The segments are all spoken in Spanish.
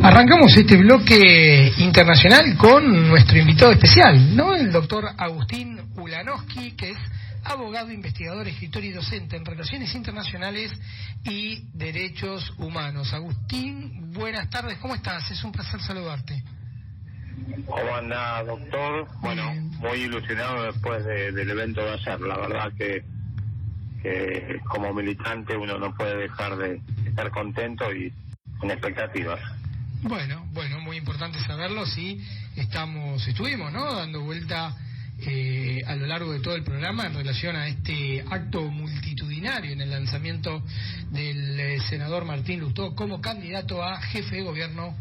Arrancamos este bloque internacional con nuestro invitado especial, ¿no? El doctor Agustín Ulanowski, que es abogado, investigador, escritor y docente en Relaciones Internacionales y Derechos Humanos. Agustín, buenas tardes, ¿cómo estás? Es un placer saludarte. ¿Cómo anda, doctor? Bueno, muy ilusionado después del evento de ayer. La verdad que como militante uno no puede dejar de estar contento y con expectativas. Bueno, muy importante saberlo, sí, estuvimos, ¿no?, dando vuelta a lo largo de todo el programa en relación a este acto multitudinario en el lanzamiento del senador Martín Lustó como candidato a jefe de gobierno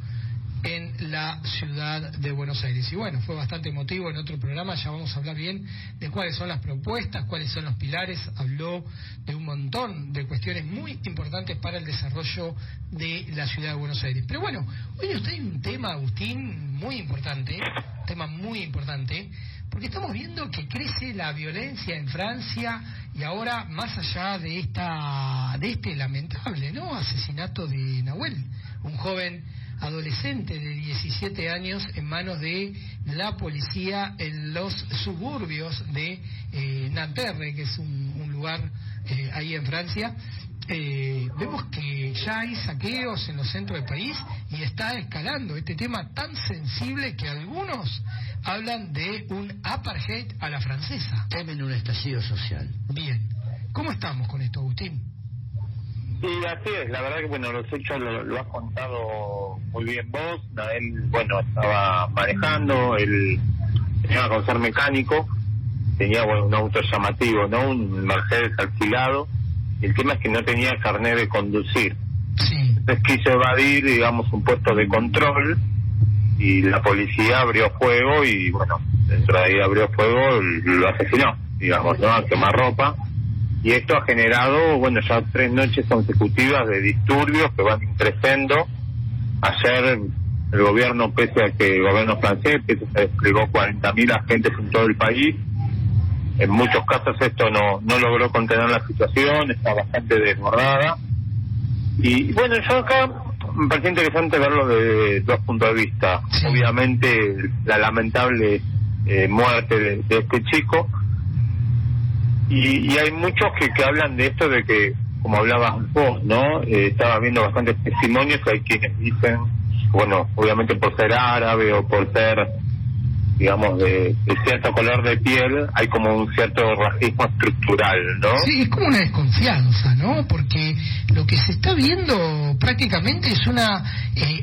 en la ciudad de Buenos Aires. Y bueno, fue bastante emotivo. En otro programa ya vamos a hablar bien de cuáles son las propuestas, cuáles son los pilares. Habló de un montón de cuestiones muy importantes para el desarrollo de la ciudad de Buenos Aires. Pero bueno, hoy nos trae un tema, Agustín, muy importante, porque estamos viendo que crece la violencia en Francia y ahora, más allá de este lamentable, ¿no?, asesinato de Nahuel, un joven adolescente de 17 años en manos de la policía en los suburbios de Nanterre, que es un lugar ahí en Francia. Vemos que ya hay saqueos en los centros del país y está escalando este tema tan sensible que algunos hablan de un apartheid a la francesa. Temen un estallido social. Bien, ¿cómo estamos con esto, Agustín? Sí, así es. La verdad que, bueno, los hechos lo has contado muy bien vos. Él, bueno, estaba manejando, él tenía que ser mecánico, tenía, bueno, un auto llamativo, ¿no?, un Mercedes alquilado. El tema es que no tenía carnet de conducir. Sí. Entonces quiso evadir, digamos, un puesto de control y la policía abrió fuego y, bueno, dentro de ahí abrió fuego y lo asesinó, digamos, ¿no?, a quemarropa. Y esto ha generado, bueno, ya 3 noches consecutivas de disturbios que van creciendo. Ayer el gobierno, pese a que el gobierno francés, se desplegó 40.000 agentes en todo el país, en muchos casos esto no logró contener la situación, está bastante desbordada. Y bueno, yo acá me parece interesante verlo desde 2 puntos de vista. Sí. Obviamente la lamentable muerte de este chico. Y hay muchos que hablan de esto, de que, como hablabas vos, ¿no? Estaba viendo bastantes testimonios, hay quienes dicen, bueno, obviamente por ser árabe o por ser, digamos, de cierto color de piel, hay como un cierto racismo estructural, ¿no? Sí, es como una desconfianza, ¿no? Porque lo que se está viendo prácticamente es una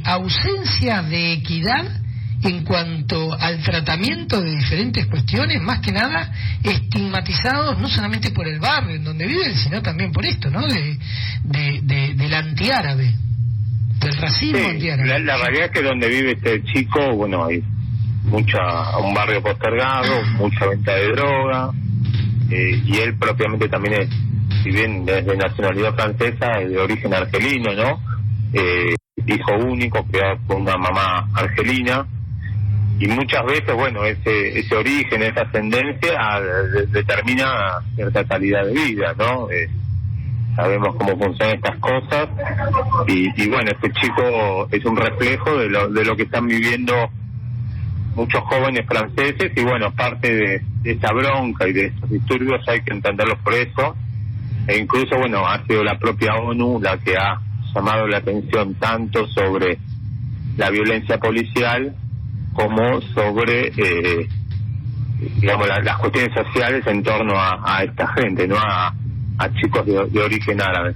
ausencia de equidad en cuanto al tratamiento de diferentes cuestiones, más que nada estigmatizados no solamente por el barrio en donde viven, sino también por esto, ¿no?, del antiárabe, del racismo, sí, antiárabe. La realidad es que donde vive este chico, bueno, hay un barrio postergado, mucha venta de droga, y él propiamente también es, si bien es de nacionalidad francesa, es de origen argelino, ¿no? Hijo único, criado por una mamá argelina. Y muchas veces, bueno, ese origen, esa ascendencia determina cierta calidad de vida, ¿no? Sabemos cómo funcionan estas cosas y bueno, este chico es un reflejo de lo que están viviendo muchos jóvenes franceses y bueno, parte de esa bronca y de estos disturbios hay que entenderlos por eso. E incluso, bueno, ha sido la propia ONU la que ha llamado la atención tanto sobre la violencia policial como sobre, digamos, las cuestiones sociales en torno a esta gente, ¿no?, a chicos de origen árabe.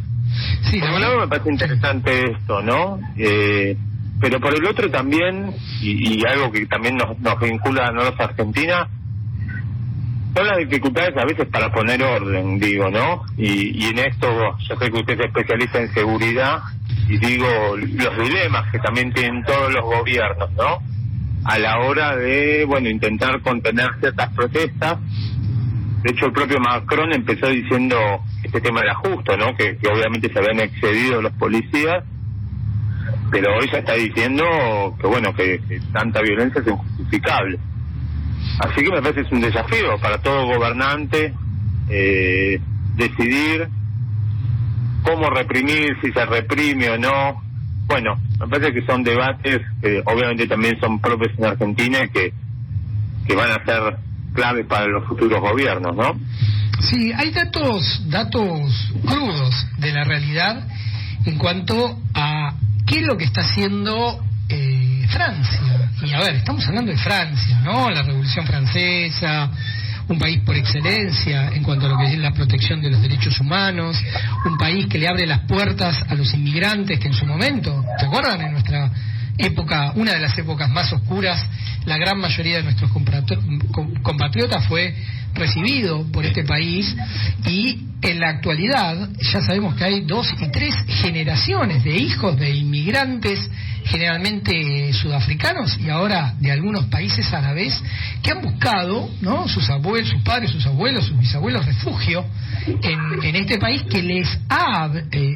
Sí, por un lado me parece interesante esto, ¿no? Pero por el otro también, y algo que también nos vincula a nosotros a Argentina, son las dificultades a veces para poner orden, digo, ¿no? Y en esto, yo sé que usted es especialista en seguridad, y digo, los dilemas que también tienen todos los gobiernos, ¿no?, a la hora de, bueno, intentar contener ciertas protestas. De hecho, el propio Macron empezó diciendo que este tema era justo, ¿no?, que obviamente se habían excedido los policías, pero hoy ya está diciendo que, bueno, que tanta violencia es injustificable. Así que me parece que es un desafío para todo gobernante decidir cómo reprimir, si se reprime o no, bueno, me parece que son debates que obviamente también son propios en Argentina y que van a ser claves para los futuros gobiernos, ¿no? Sí, hay datos crudos de la realidad en cuanto a qué es lo que está haciendo Francia. Y a ver, estamos hablando de Francia, ¿no? La Revolución Francesa, un país por excelencia en cuanto a lo que es la protección de los derechos humanos, un país que le abre las puertas a los inmigrantes que en su momento, ¿te acuerdan? En nuestra época, una de las épocas más oscuras, la gran mayoría de nuestros compatriotas fue recibido por este país, y en la actualidad ya sabemos que hay 2 y 3 generaciones de hijos de inmigrantes, generalmente sudafricanos y ahora de algunos países árabes, que han buscado, ¿no?, sus abuelos, sus padres, sus abuelos, sus bisabuelos, refugio en este país, que les ha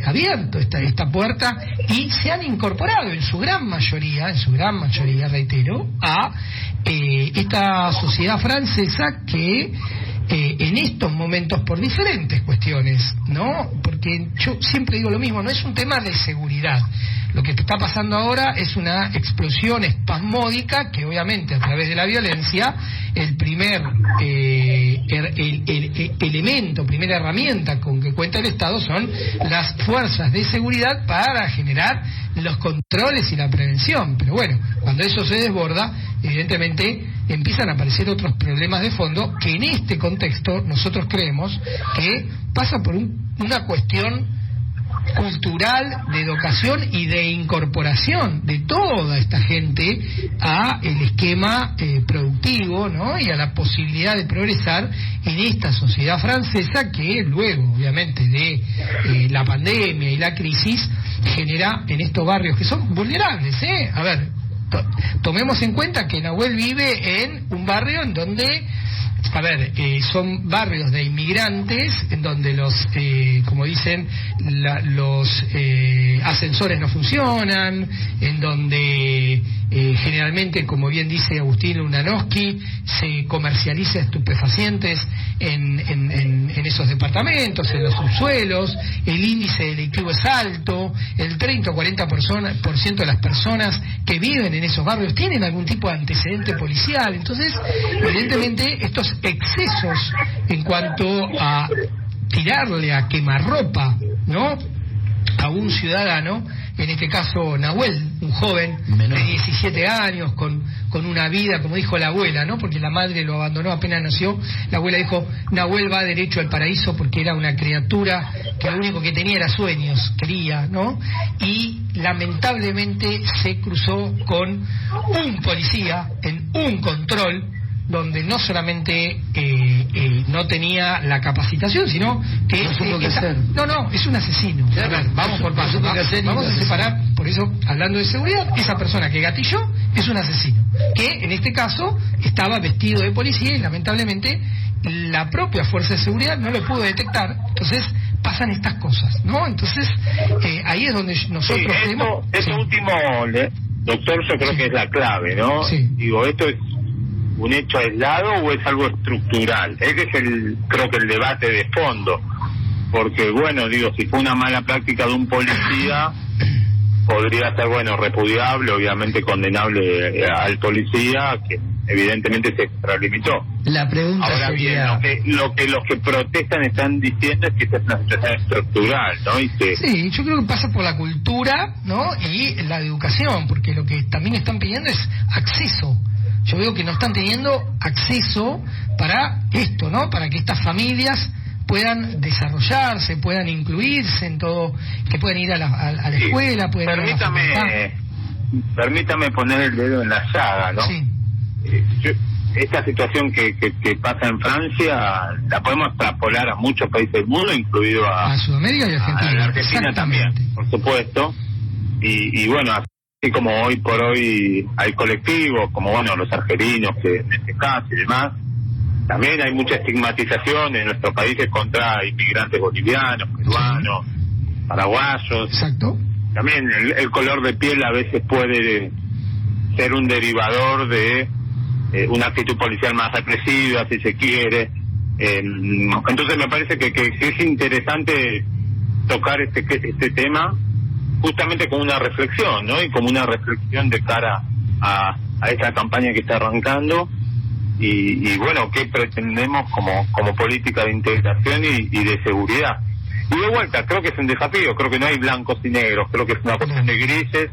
abierto esta puerta, y se han incorporado en su gran mayoría, reitero, a esta sociedad francesa que en estos momentos, por diferentes cuestiones, ¿no? Porque yo siempre digo lo mismo, no es un tema de seguridad. Lo que está pasando ahora es una explosión espasmódica que obviamente a través de la violencia, el primer elemento, primera herramienta con que cuenta el Estado son las fuerzas de seguridad para generar los controles y la prevención. Pero bueno, cuando eso se desborda, evidentemente empiezan a aparecer otros problemas de fondo que en este contexto nosotros creemos que pasa por una cuestión cultural, de educación y de incorporación de toda esta gente a el esquema productivo, ¿no?, y a la posibilidad de progresar en esta sociedad francesa que luego, obviamente, de la pandemia y la crisis, genera en estos barrios que son vulnerables, A ver, tomemos en cuenta que Nahuel vive en un barrio en donde, a ver, son barrios de inmigrantes en donde los, como dicen, los ascensores no funcionan, en donde generalmente, como bien dice Agustín Unanowski, se comercializa estupefacientes en esos departamentos, en los subsuelos, el índice delictivo es alto, el 30 o 40% de las personas que viven en esos barrios tienen algún tipo de antecedente policial. Entonces, evidentemente, estos excesos en cuanto a tirarle a quemarropa, ¿no?, a un ciudadano, en este caso Nahuel, un joven de 17 años, con una vida, como dijo la abuela, ¿no?, porque la madre lo abandonó apenas nació. La abuela dijo, Nahuel va derecho al paraíso, porque era una criatura que lo único que tenía era sueños, quería, ¿no? Y lamentablemente se cruzó con un policía en un control donde no solamente no tenía la capacitación, sino que es un asesino. A ver, vamos por paso. Vamos a separar, por eso, hablando de seguridad, esa persona que gatilló es un asesino, que en este caso estaba vestido de policía y lamentablemente la propia fuerza de seguridad no lo pudo detectar. Entonces pasan estas cosas, ¿no? Entonces ahí es donde nosotros creemos... Eso último, doctor, yo creo que es la clave, ¿no? Sí. Digo, esto es un hecho aislado o es algo estructural. Ese es creo que el debate de fondo, porque bueno, digo, si fue una mala práctica de un policía, podría ser, bueno, repudiable, obviamente condenable al policía, que evidentemente se extralimitó. La pregunta ahora sería... bien, lo que los que protestan están diciendo es que esta es una situación estructural, ¿no? Sí, yo creo que pasa por la cultura, ¿no?, y la educación, porque lo que también están pidiendo es acceso. Yo veo que no están teniendo acceso para esto, ¿no?, para que estas familias puedan desarrollarse, puedan incluirse en todo, que puedan ir a la escuela, puedan ir a la facultad. Permítame poner el dedo en la llaga, ¿no? Sí. Esta situación que pasa en Francia la podemos extrapolar a muchos países del mundo, incluido a Sudamérica y Argentina. A la Argentina también, por supuesto. Y bueno, así como hoy por hoy hay colectivos, como bueno, los argelinos, que en este caso y demás, también hay mucha estigmatización en nuestros países contra inmigrantes bolivianos, peruanos, paraguayos. Exacto. También el color de piel a veces puede ser un derivador de una actitud policial más represiva, si se quiere. Entonces me parece que es interesante tocar este tema, justamente como una reflexión, ¿no? Y como una reflexión de cara a esta campaña que está arrancando y bueno, qué pretendemos como política de integración y de seguridad. Y de vuelta, creo que es un desafío, creo que no hay blancos y negros, creo que es una cuestión de grises,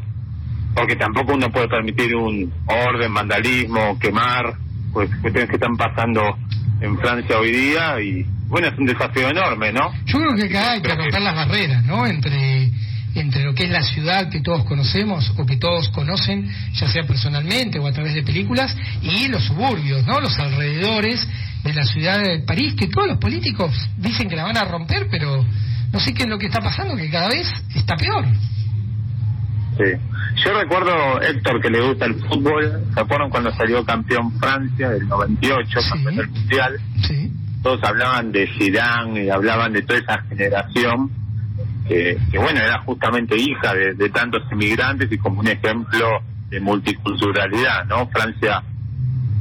porque tampoco uno puede permitir un orden, vandalismo, quemar, pues cuestiones que están pasando en Francia hoy día, y bueno, es un desafío enorme, ¿no? Yo creo que acá hay que romper las barreras, ¿no? Entre lo que es la ciudad que todos conocemos o que todos conocen, ya sea personalmente o a través de películas, y los suburbios, ¿no? Los alrededores de la ciudad de París, que todos los políticos dicen que la van a romper, pero no sé qué es lo que está pasando, que cada vez está peor. Sí. Yo recuerdo, Héctor, que le gusta el fútbol, ¿se acuerdan cuando salió campeón Francia del 98, sí, campeón del Mundial? Sí. Todos hablaban de Zidane y hablaban de toda esa generación que bueno, era justamente hija de tantos inmigrantes y como un ejemplo de multiculturalidad, ¿no? Francia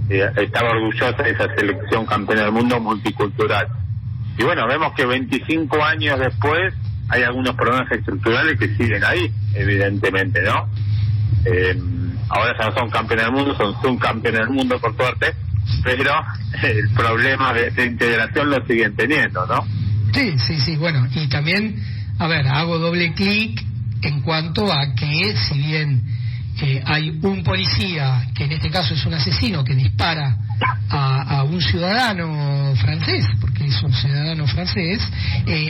estaba orgullosa de esa selección campeona del mundo multicultural. Y bueno, vemos que 25 años después hay algunos problemas estructurales que siguen ahí, evidentemente, ¿no? Ahora ya no son campeones del mundo, son subcampeones del mundo, por suerte, pero el problema de integración lo siguen teniendo, ¿no? Sí, bueno, y también, a ver, hago doble clic en cuanto a que si bien hay un policía, que en este caso es un asesino, que dispara a un ciudadano francés, porque es un ciudadano francés,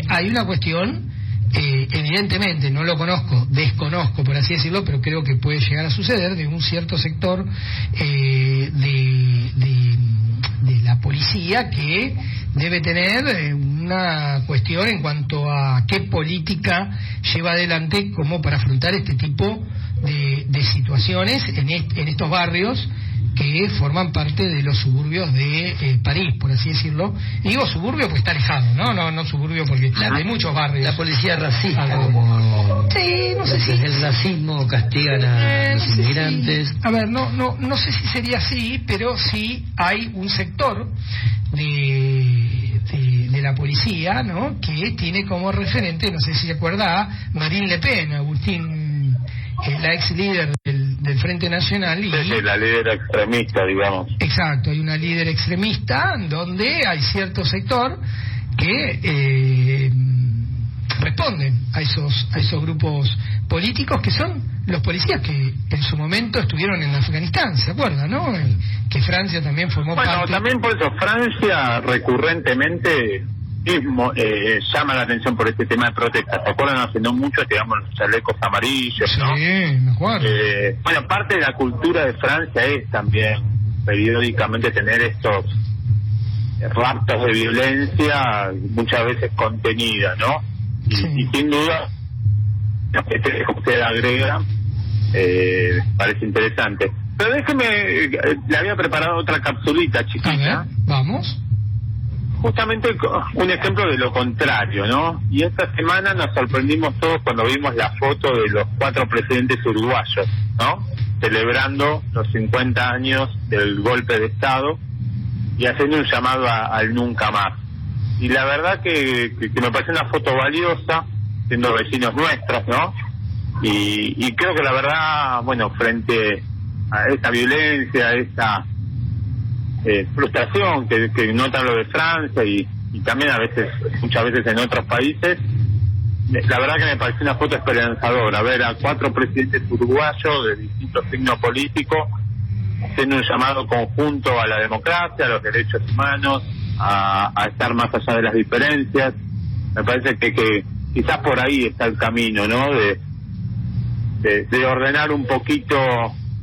hay una cuestión, evidentemente, no lo conozco, desconozco, por así decirlo, pero creo que puede llegar a suceder, de un cierto sector de la policía que debe tener una cuestión en cuanto a qué política lleva adelante como para afrontar este tipo de situaciones en estos barrios que forman parte de los suburbios de París, por así decirlo. Y digo suburbio porque está alejado, no suburbio porque hay muchos barrios. La policía racista, sí, no sé si el racismo castigan a los inmigrantes. Sí. A ver, no sé si sería así, pero sí hay un sector de la policía, ¿no?, que tiene como referente, no sé si se acuerda, a Marine Le Pen, Agustín, la ex líder del Frente Nacional. Y sí, la líder extremista, digamos. Exacto, hay una líder extremista donde hay cierto sector que responden a esos grupos políticos que son los policías que en su momento estuvieron en Afganistán, ¿se acuerdan, no? Que Francia también formó parte. Bueno, también por eso Francia recurrentemente llama la atención por este tema de protestas. ¿Se acuerdan? Hace no mucho digamos los chalecos amarillos, ¿no? Sí, me acuerdo. Bueno, parte de la cultura de Francia es también periódicamente tener estos raptos de violencia, muchas veces contenida, ¿no? Sí. Y sin duda, que usted agrega, parece interesante. Pero déjeme, le había preparado otra capsulita chiquita. A ver, vamos. Justamente un ejemplo de lo contrario, ¿no? Y esta semana nos sorprendimos todos cuando vimos la foto de los 4 presidentes uruguayos, ¿no? Celebrando los 50 años del golpe de Estado y haciendo un llamado al nunca más. Y la verdad que me parece una foto valiosa, siendo vecinos nuestros, ¿no? Y creo que la verdad, bueno, frente a esta violencia, a esta frustración que notan lo de Francia y también muchas veces en otros países, la verdad que me parece una foto esperanzadora ver a 4 presidentes uruguayos de distintos signos políticos haciendo un llamado conjunto a la democracia, a los derechos humanos, a estar más allá de las diferencias. Me parece que quizás por ahí está el camino, ¿no? De ordenar un poquito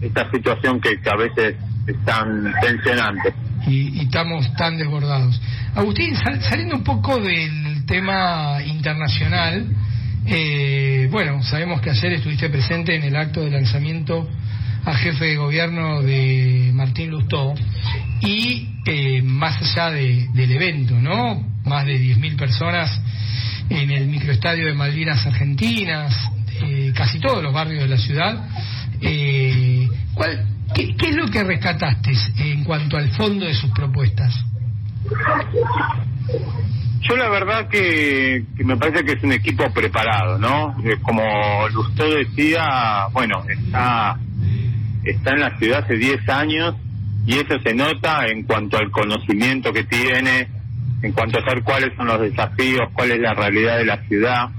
esta situación que a veces es tan tensionante. Y estamos tan desbordados. Agustín, saliendo un poco del tema internacional, bueno, sabemos que ayer estuviste presente en el acto de lanzamiento a jefe de gobierno de Martín Lustó, y más allá del evento, ¿no? Más de 10.000 personas en el microestadio de Malvinas Argentinas, casi todos los barrios de la ciudad. ¿Qué es lo que rescataste en cuanto al fondo de sus propuestas? Yo la verdad que me parece que es un equipo preparado, ¿no? Como Lustó decía, bueno, está en la ciudad hace 10 años y eso se nota en cuanto al conocimiento que tiene, en cuanto a saber cuáles son los desafíos, cuál es la realidad de la ciudad.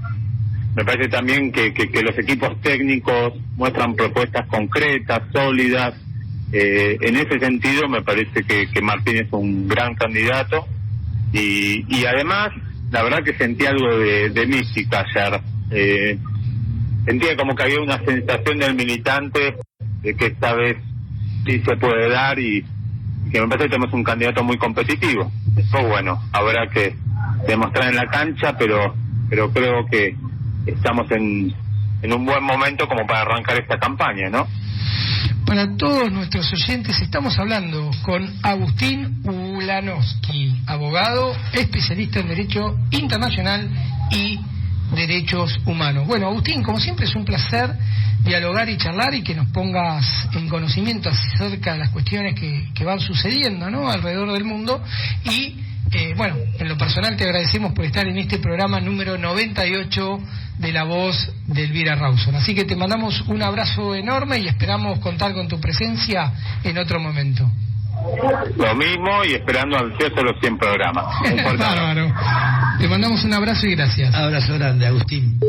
Me parece también que los equipos técnicos muestran propuestas concretas, sólidas. En ese sentido me parece que Martín es un gran candidato. Y además, la verdad que sentí algo de mística ayer. Sentía como que había una sensación del militante de que esta vez sí se puede dar y que me parece que tenemos un candidato muy competitivo. Después, bueno, habrá que demostrar en la cancha, pero creo que estamos en un buen momento como para arrancar esta campaña, ¿no? Para todos nuestros oyentes, estamos hablando con Agustín Ulanowski, abogado, especialista en Derecho Internacional y Derechos Humanos. Bueno, Agustín, como siempre es un placer dialogar y charlar y que nos pongas en conocimiento acerca de las cuestiones que van sucediendo, ¿no?, alrededor del mundo. Y bueno, en lo personal te agradecemos por estar en este programa número 98 de La Voz de Elvira Rawson. Así que te mandamos un abrazo enorme y esperamos contar con tu presencia en otro momento. Lo mismo y esperando ansioso los 100 programas. Bárbaro. Te mandamos un abrazo y gracias. Abrazo grande, Agustín.